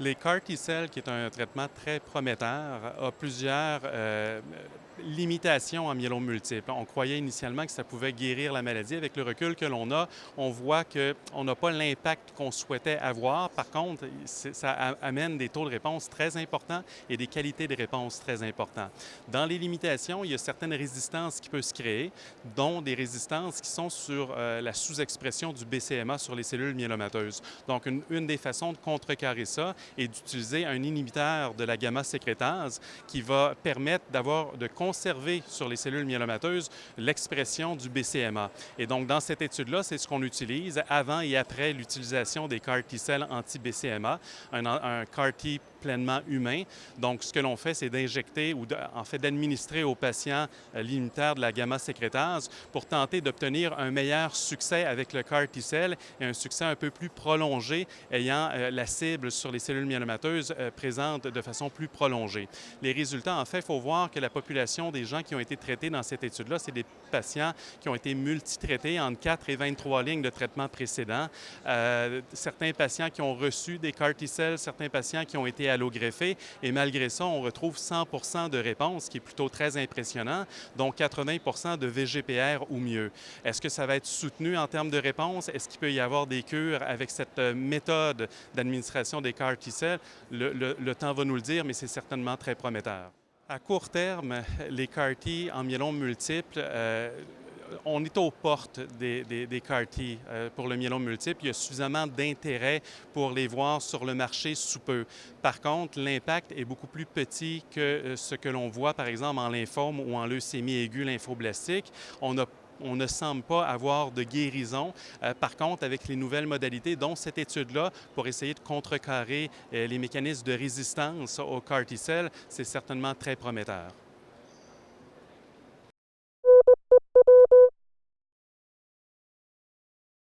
Les CAR T-cells, qui est un traitement très prometteur, a plusieurs limitations en myélome multiple. On croyait initialement que ça pouvait guérir la maladie. Avec le recul que l'on a, on voit qu'on n'a pas l'impact qu'on souhaitait avoir. Par contre, ça amène des taux de réponse très importants et des qualités de réponse très importants. Dans les limitations, il y a certaines résistances qui peuvent se créer, dont des résistances qui sont sur la sous-expression du BCMA sur les cellules myélomateuses. Donc, une des façons de contrecarrer ça est d'utiliser un inhibiteur de la gamma-sécrétase qui va permettre de conserver sur les cellules myélomateuses l'expression du BCMA. Et donc, dans cette étude-là, c'est ce qu'on utilise avant et après l'utilisation des CAR T-cells anti-BCMA, un CAR T pleinement humain. Donc, ce que l'on fait, c'est d'injecter ou en fait d'administrer aux patients l'inhibiteur de la gamma-sécrétase pour tenter d'obtenir un meilleur succès avec le CAR T-cell et un succès un peu plus prolongé ayant la cible sur les cellules myélomateuses présente de façon plus prolongée. Les résultats, en fait, il faut voir que la population des gens qui ont été traités dans cette étude-là, c'est des patients qui ont été multitraités entre 4 et 23 lignes de traitement précédents. Certains patients qui ont reçu des CAR T-cells, certains patients qui ont été allogreffés, et malgré ça, on retrouve 100% de réponse, ce qui est plutôt très impressionnant, dont 80% de VGPR ou mieux. Est-ce que ça va être soutenu en termes de réponse? Est-ce qu'il peut y avoir des cures avec cette méthode d'administration des CAR T-cells? Le temps va nous le dire, mais c'est certainement très prometteur. À court terme, les CAR T en myélome multiple, on est aux portes des CAR T pour le myélome multiple. Il y a suffisamment d'intérêt pour les voir sur le marché sous peu. Par contre, l'impact est beaucoup plus petit que ce que l'on voit, par exemple, en lymphome ou en leucémie aiguë lymphoblastique. On ne semble pas avoir de guérison. Par contre, avec les nouvelles modalités, dont cette étude-là, pour essayer de contrecarrer les mécanismes de résistance aux CAR T-cells, c'est certainement très prometteur.